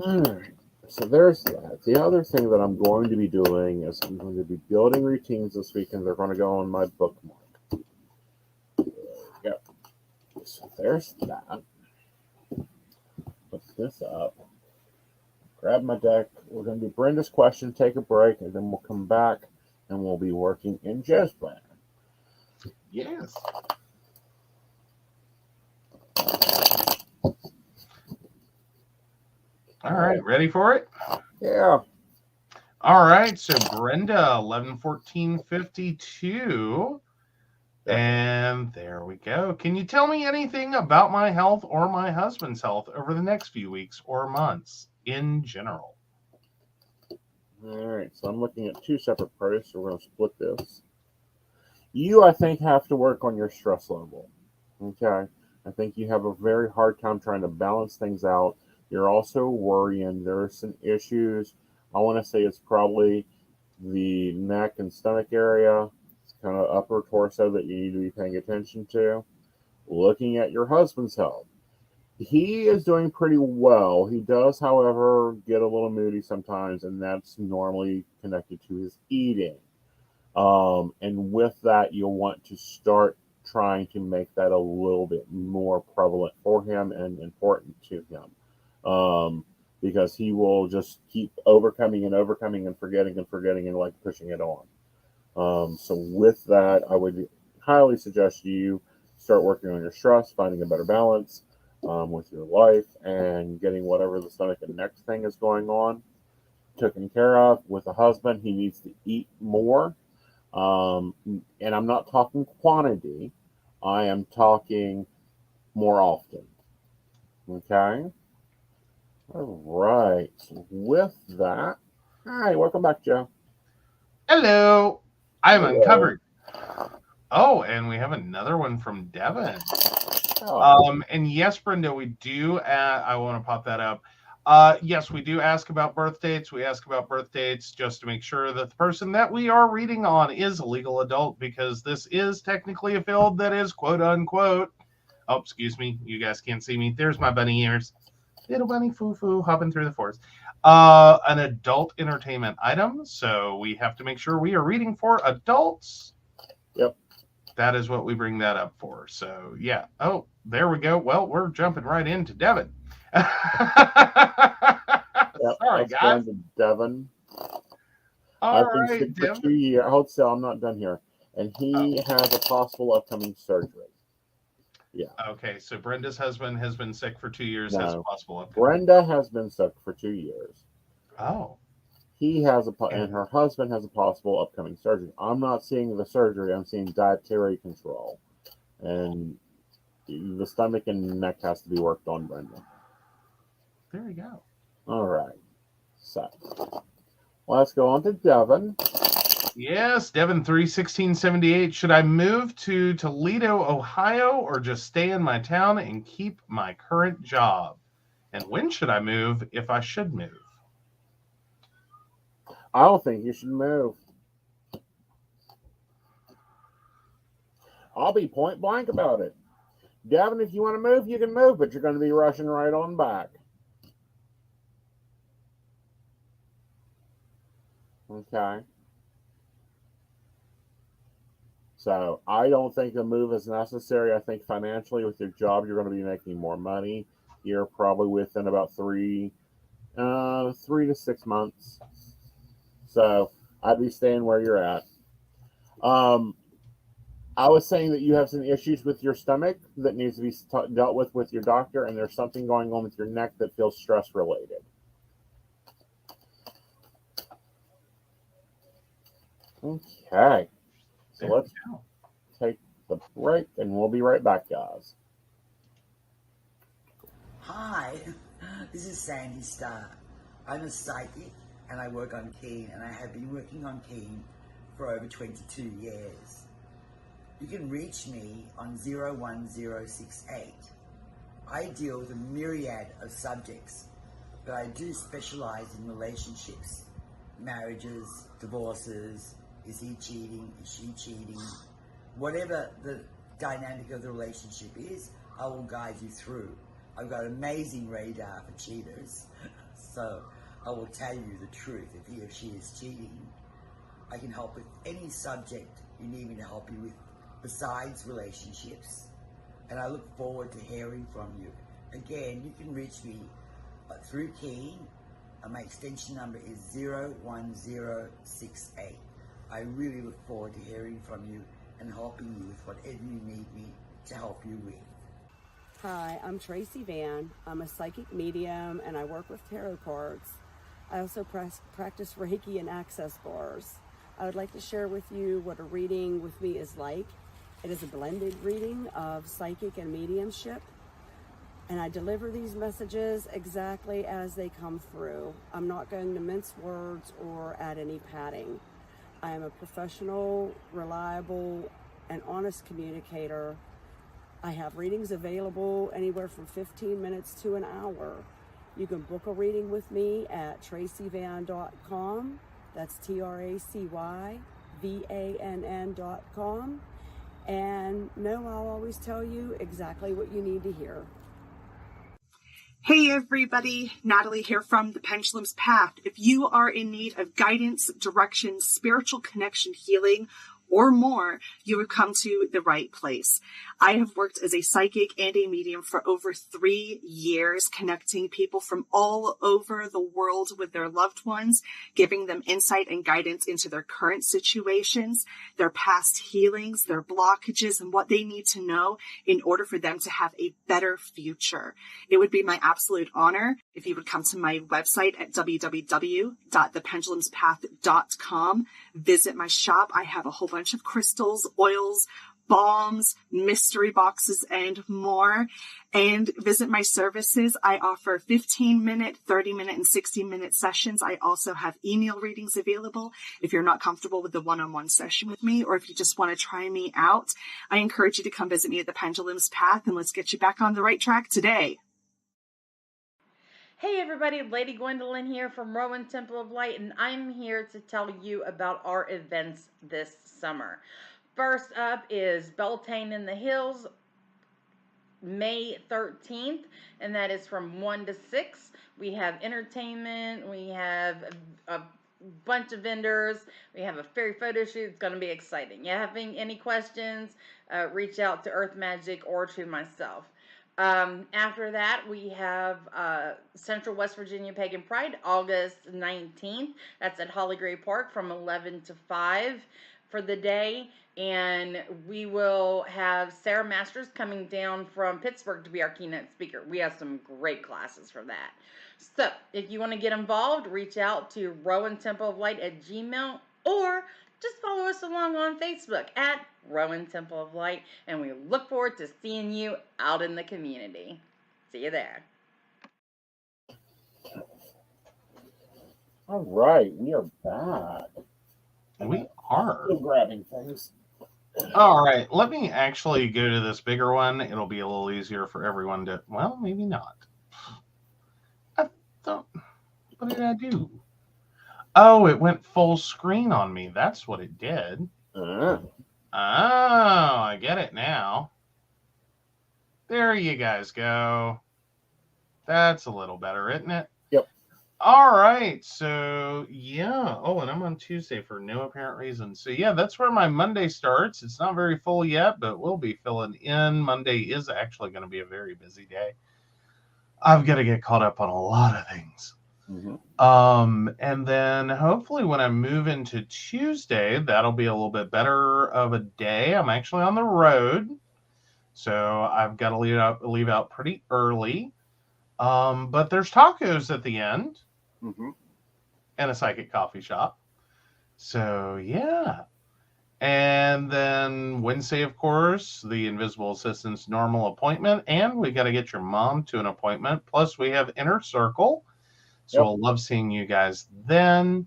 All right. So there's that. The other thing that I'm going to be doing is I'm going to be building routines this weekend. They're going to go on my bookmark. There we go. So there's that. Put this up. Grab my deck. We're going to do Brenda's question, take a break, and then we'll come back and we'll be working in Joe's planner. Yes. All right, ready for it? Yeah. All right, so Brenda, 11/14/52. And there we go. Can you tell me anything about my health or my husband's health over the next few weeks or months in general? All right, so I'm looking at two separate parties, so we're going to split this. You, I think, have to work on your stress level. Okay? I think you have a very hard time trying to balance things out. You're also worrying. There are some issues. I want to say it's probably the neck and stomach area, kind of upper torso that you need to be paying attention to. Looking at your husband's health. He is doing pretty well. He does, however, get a little moody sometimes, and that's normally connected to his eating. And with that, you'll want to start trying to make that a little bit more prevalent for him and important to him. Because he will just keep overcoming and forgetting and like pushing it on. So with that, I would highly suggest you start working on your stress, finding a better balance with your life, and getting whatever the stomach and neck thing is going on taken care of. With a husband, he needs to eat more. And I'm not talking quantity. I am talking more often. Okay? All right. So with that, hi, welcome back, Joe. Hello. I'm Hello. uncovered. Oh, and we have another one from Devin. Oh. And yes, Brenda, we do. I want to pop that up. Yes, we do ask about birth dates. We ask about birth dates just to make sure that the person that we are reading on is a legal adult, because this is technically a field that is quote unquote. Oh, excuse me. You guys can't see me. There's my bunny ears. Little bunny foo-foo hopping through the forest. An adult entertainment item. So we have to make sure we are reading for adults. Yep. That is what we bring that up for. So, yeah. Oh, there we go. Well, we're jumping right into Devin. Yep. Sorry, Let's guys. go into Devin. All I've been right, sick for Devin. 2 years. Hold still, I'm not done here. And he has a possible upcoming surgery. Yeah. Okay, so Brenda's husband has been sick for 2 years. No. Has a possible upcoming. Brenda has been sick for 2 years. Oh. He has and her husband has a possible upcoming surgery. I'm not seeing the surgery. I'm seeing dietary control, and the stomach and neck has to be worked on, Brenda. There you go. All right. So let's go on to Devin. Yes, Devin 31678. Should I move to Toledo, Ohio, or just stay in my town and keep my current job? And when should I move if I should move? I don't think you should move. I'll be point blank about it. Devin, if you want to move, you can move, but you're going to be rushing right on back. Okay. So I don't think a move is necessary. I think financially with your job, you're going to be making more money. You're probably within about 3 to 6 months. So I'd be staying where you're at. I was saying that you have some issues with your stomach that needs to be dealt with your doctor, and there's something going on with your neck that feels stress related. Okay. So let's take the break, and we'll be right back, guys. Hi, this is Sandy Starr. I'm a psychic, and I work on Keen, and I have been working on Keen for over 22 years. You can reach me on 01068. I deal with a myriad of subjects, but I do specialize in relationships, marriages, divorces. Is he cheating? Is she cheating? Whatever the dynamic of the relationship is, I will guide you through. I've got amazing radar for cheaters, so I will tell you the truth if he or she is cheating. I can help with any subject you need me to help you with besides relationships, and I look forward to hearing from you. Again, you can reach me through Keen. My extension number is 01068. I really look forward to hearing from you and helping you with whatever you need me to help you with. Hi, I'm Tracy Van. I'm a psychic medium and I work with tarot cards. I also practice Reiki and access bars. I would like to share with you what a reading with me is like. It is a blended reading of psychic and mediumship, and I deliver these messages exactly as they come through. I'm not going to mince words or add any padding. I am a professional, reliable, and honest communicator. I have readings available anywhere from 15 minutes to an hour. You can book a reading with me at tracyvann.com. That's TracyVann.com. And no, I'll always tell you exactly what you need to hear. Hey everybody, Natalie here from The Pendulum's Path. If you are in need of guidance, direction, spiritual connection, healing, or more, you have come to the right place. I have worked as a psychic and a medium for over 3 years, connecting people from all over the world with their loved ones, giving them insight and guidance into their current situations, their past healings, their blockages, and what they need to know in order for them to have a better future. It would be my absolute honor if you would come to my website at www.thependulumspath.com. Visit my shop. I have a whole bunch of crystals, oils, balms, mystery boxes, and more. And visit my services. I offer 15-minute, 30-minute, and 60-minute sessions. I also have email readings available if you're not comfortable with the one-on-one session with me, or if you just want to try me out. I encourage you to come visit me at the Pendulum's Path, and let's get you back on the right track today. Hey everybody, Lady Gwendolyn here from Rowan Temple of Light, and I'm here to tell you about our events this summer. First up is Beltane in the Hills, May 13th, and that is from 1 to 6. We have entertainment, we have a bunch of vendors, we have a fairy photo shoot. It's going to be exciting. You having any questions, reach out to Earth Magic or to myself. After that, we have Central West Virginia Pagan Pride, August 19th. That's at Holly Gray Park from 11 to 5 for the day. And we will have Sarah Masters coming down from Pittsburgh to be our keynote speaker. We have some great classes for that. So if you want to get involved, reach out to rowantempleoflight@gmail.com, or just follow us along on Facebook at Rowan Temple of Light, and we look forward to seeing you out in the community. See you there. All right, we are back. We are. Still grabbing things. All right, let me actually go to this bigger one. It'll be a little easier for everyone to, well, maybe not. What did I do? Oh, it went full screen on me. That's what it did. Oh, I get it now. There you guys go. That's a little better, isn't it? Yep. All right. So, yeah. Oh, and I'm on Tuesday for no apparent reason. So, yeah, that's where my Monday starts. It's not very full yet, but we'll be filling in. Monday is actually going to be a very busy day. I've got to get caught up on a lot of things. And then hopefully when I move into Tuesday, that'll be a little bit better of a day. I'm actually on the road, so I've got to leave out pretty early. But there's tacos at the end, and a psychic coffee shop. So yeah. And then Wednesday, of course, the Invisible Assistant's normal appointment, and we got to get your mom to an appointment. Plus, we have Inner Circle. So I'll love seeing you guys then.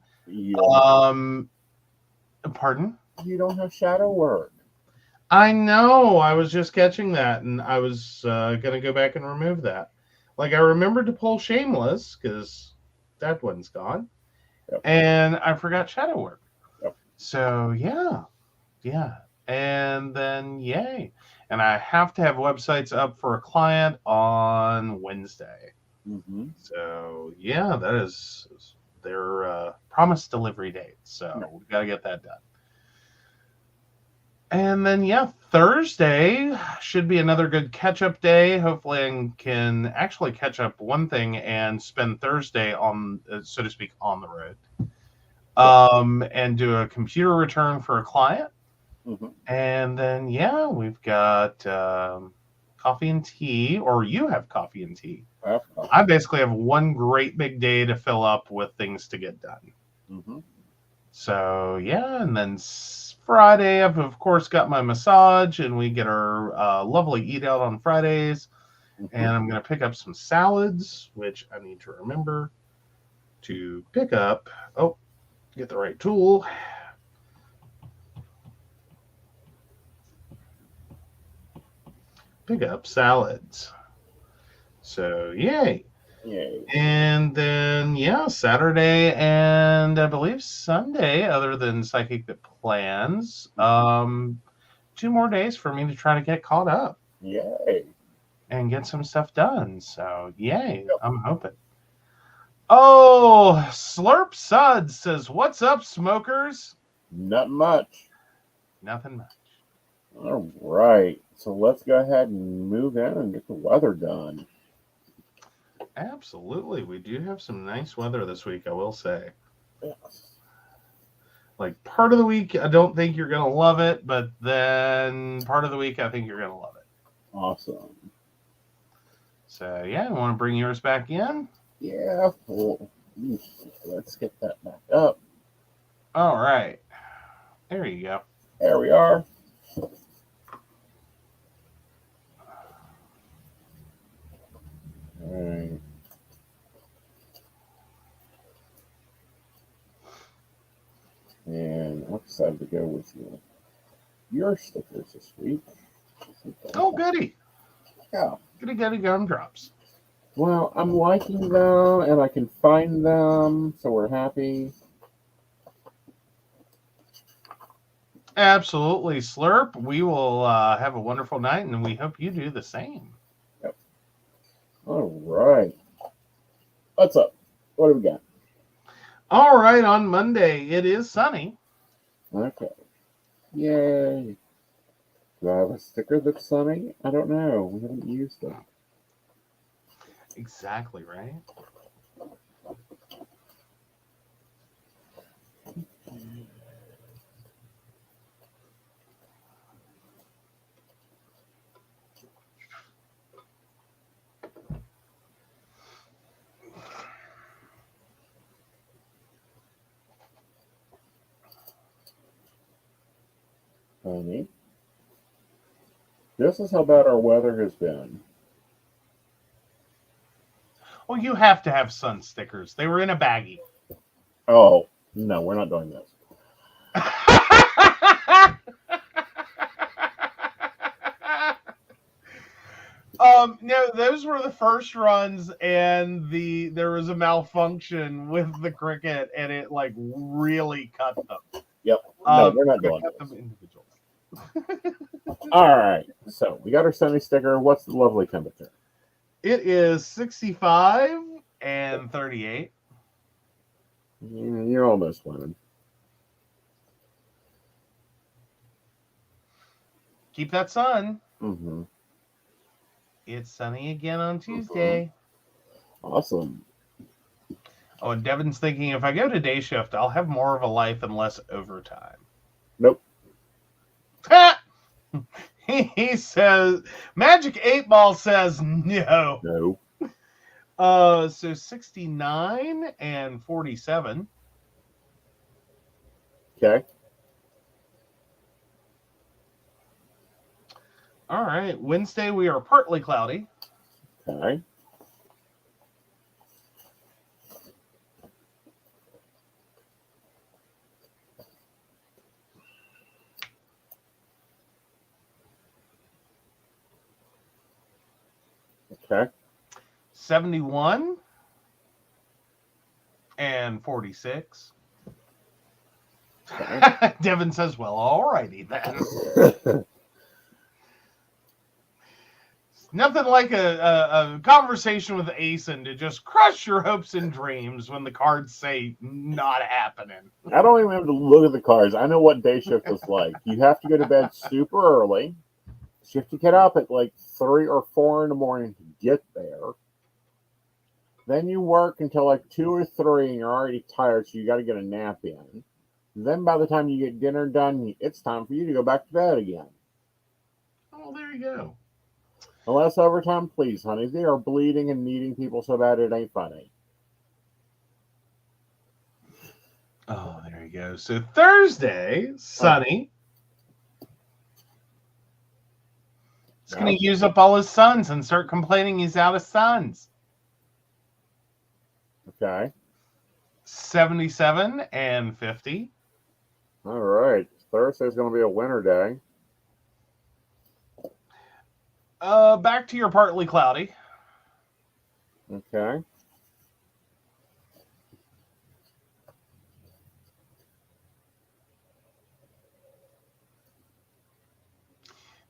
Pardon? You don't have shadow work. I know. I was just catching that, and I was going to go back and remove that. Like, I remembered to pull Shameless, because that one's gone. And I forgot shadow work. So, yeah. And then, yay. And I have to have websites up for a client on Wednesday. So, yeah, that is their promised delivery date. So, we've got to get that done. And then, yeah, Thursday should be another good catch-up day. Hopefully, I can actually catch up one thing and spend Thursday on, so to speak, on the road. And do a computer return for a client. And then, yeah, we've got coffee and tea, or you have coffee and tea. I basically have one great big day to fill up with things to get done. So, yeah, and then Friday, I've, of course, got my massage, and we get our lovely eat out on Fridays. And I'm going to pick up some salads, which I need to remember to pick up. Oh, get the right tool. Pick up salads. So, yay. And then, yeah, Saturday and I believe Sunday, other than Psychic That Plans, 2 more days for me to try to get caught up. Yay. And get some stuff done. So, yay. I'm hoping. Oh, Slurp Suds says, "What's up, smokers?" Not much. Nothing much. All right. So let's go ahead and move in and get the weather done. Absolutely. We do have some nice weather this week, I will say. Yes. Like, part of the week, I don't think you're going to love it, but then part of the week, I think you're going to love it. Awesome. So, yeah, want to bring yours back in? Yeah. Well, let's get that back up. All right. There you go. There we are. And I decided to go with your stickers this week. Oh, goody. Yeah. Goody gumdrops. Well, I'm liking them, and I can find them, so we're happy. Absolutely, Slurp. We will have a wonderful night, and we hope you do the same. Yep. All right. What's up? What do we got? All right, on Monday, it is sunny. Okay. Yay. Do I have a sticker that's sunny? I don't know. We haven't used it. Exactly, right? Honey. This is how bad our weather has been. Well, you have to have sun stickers. They were in a baggie. Oh, no, we're not doing this. No, those were the first runs, and there was a malfunction with the Cricut, and it like really cut them. Yep. No, we're not doing cut this. them individually. All right. So we got our sunny sticker. What's the lovely temperature? It is 65 and 38. You're almost winning. Keep that sun. Mm-hmm. It's sunny again on Tuesday. Awesome. Oh, and Devin's thinking if I go to day shift, I'll have more of a life and less overtime. Nope. He says, Magic 8 Ball says no. No. So 69 and 47. Okay. All right. Wednesday, we are partly cloudy. Okay. Okay. 71 and 46. Okay. Devin says, well, all righty then. Nothing like a conversation with Aeson to just crush your hopes and dreams when the cards say not happening. I don't even have to look at the cards. I know what day shift is like. You have to go to bed super early. So you have to get up at like 3 or 4 in the morning to get there. Then you work until like 2 or 3 and you're already tired, so you got to get a nap in. Then by the time you get dinner done, it's time for you to go back to bed again. Oh, there you go. Unless overtime, please, honey. They are bleeding and needing people so bad it ain't funny. Oh, there you go. So Thursday, sunny. He's going to use up all his suns and start complaining he's out of suns. Okay. 77 and 50. All right. Thursday's going to be a winter day. Back to your partly cloudy. Okay.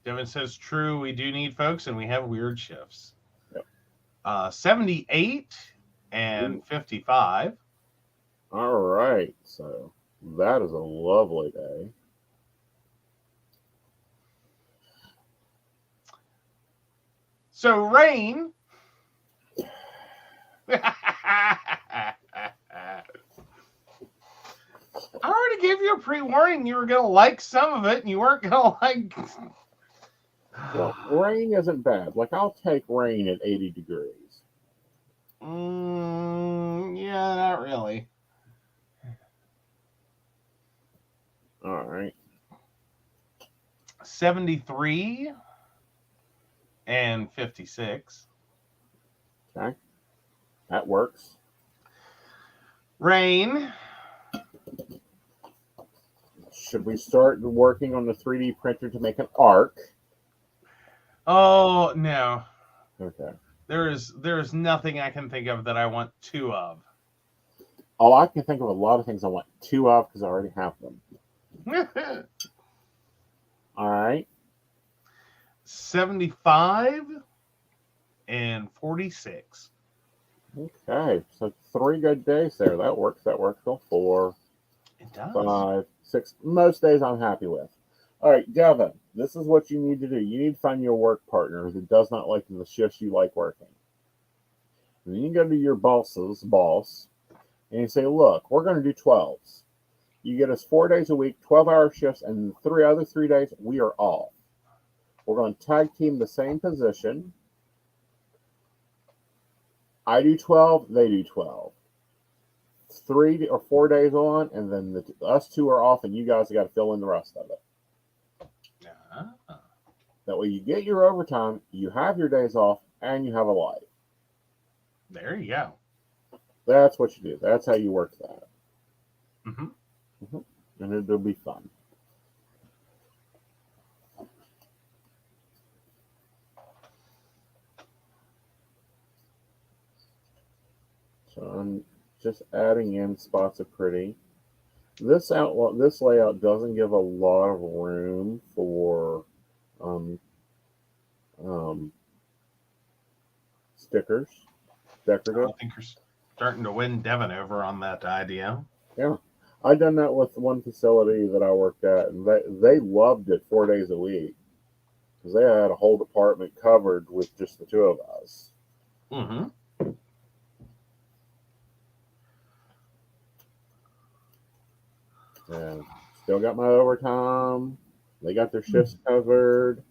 Devin says, true, we do need folks, and we have weird shifts. Yep. 78 and 55. All right. So that is a lovely day. So rain. I already gave you a pre-warning. You were going to like some of it, and you weren't going to like... Well, rain isn't bad. Like, I'll take rain at 80 degrees. Yeah, not really. All right. 73 and 56. Okay. That works. Rain. should we start working on the 3D printer to make an arc? Oh, no. Okay. There is nothing I can think of that I want 2 of. Oh, I can think of a lot of things I want 2 of because I already have them. All right. 75 and 46. Okay, so 3 good days there. That works. Well, 4, It does. 5, 6. Most days I'm happy with. All right, Devin, this is what you need to do. You need to find your work partner that does not like the shifts you like working. And then you go to your boss, and you say, look, we're going to do 12s. You get us 4 days a week, 12-hour shifts, and the other 3 days, we are off. We're going to tag team the same position. I do 12, they do 12. 3 or 4 days on, and then us 2 are off, and you guys got to fill in the rest of it. That way you get your overtime, you have your days off, and you have a life. There you go. That's what you do. That's how you work that. Mm-hmm. And it'll be fun. So I'm just adding in spots of pretty. This layout doesn't give a lot of room for stickers, decorative. I think you're starting to win Devin over on that idea. Yeah, I done that with one facility that I worked at, and they loved it 4 days a week because they had a whole department covered with just the 2 of us. Mm-hmm. And still got my overtime. They got their shifts covered.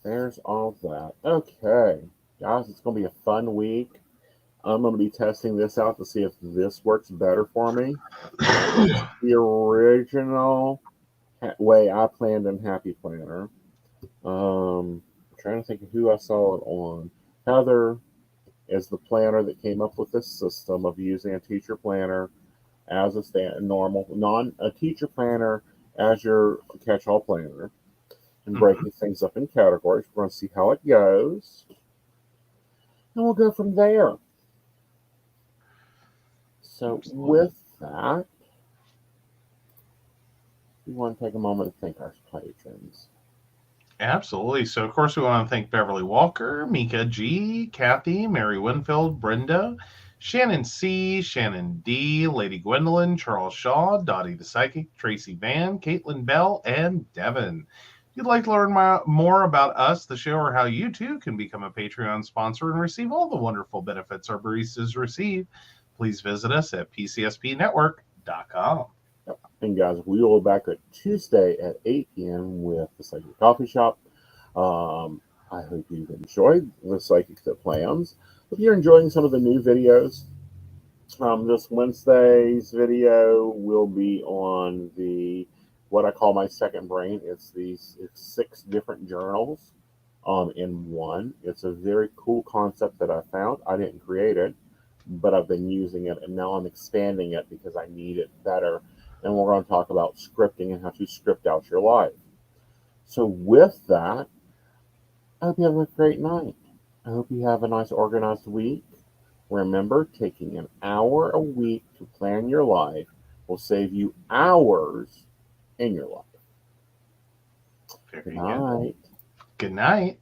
There's all that. Okay, guys, it's going to be a fun week. I'm going to be testing this out to see if this works better for me. The original way I planned in Happy Planner. I'm trying to think of who I saw it on. Heather is the planner that came up with this system of using a teacher planner as a teacher planner as your catch-all planner and breaking things up in categories. We're going to see how it goes, and we'll go from there. So with that, we want to take a moment to thank our patrons. Absolutely. So, of course, we want to thank Beverly Walker, Mika G, Kathy, Mary Winfield, Brenda, Shannon C, Shannon D, Lady Gwendolyn, Charles Shaw, Dottie the Psychic, Tracy Van, Caitlin Bell, and Devin. If you'd like to learn more about us, the show, or how you too can become a Patreon sponsor and receive all the wonderful benefits our baristas receive, please visit us at PCSPnetwork.com. And guys, we will be back at Tuesday at 8 p.m. with the Psychic Coffee Shop. I hope you've enjoyed the Psychic That Plans. If you're enjoying some of the new videos, this Wednesday's video will be on what I call my second brain. It's 6 different journals in one. It's a very cool concept that I found. I didn't create it, but I've been using it, and now I'm expanding it because I need it better. And we're going to talk about scripting and how to script out your life. So with that, I hope you have a great night. I hope you have a nice organized week. Remember, taking an hour a week to plan your life will save you hours in your life. Very Good night. Good night.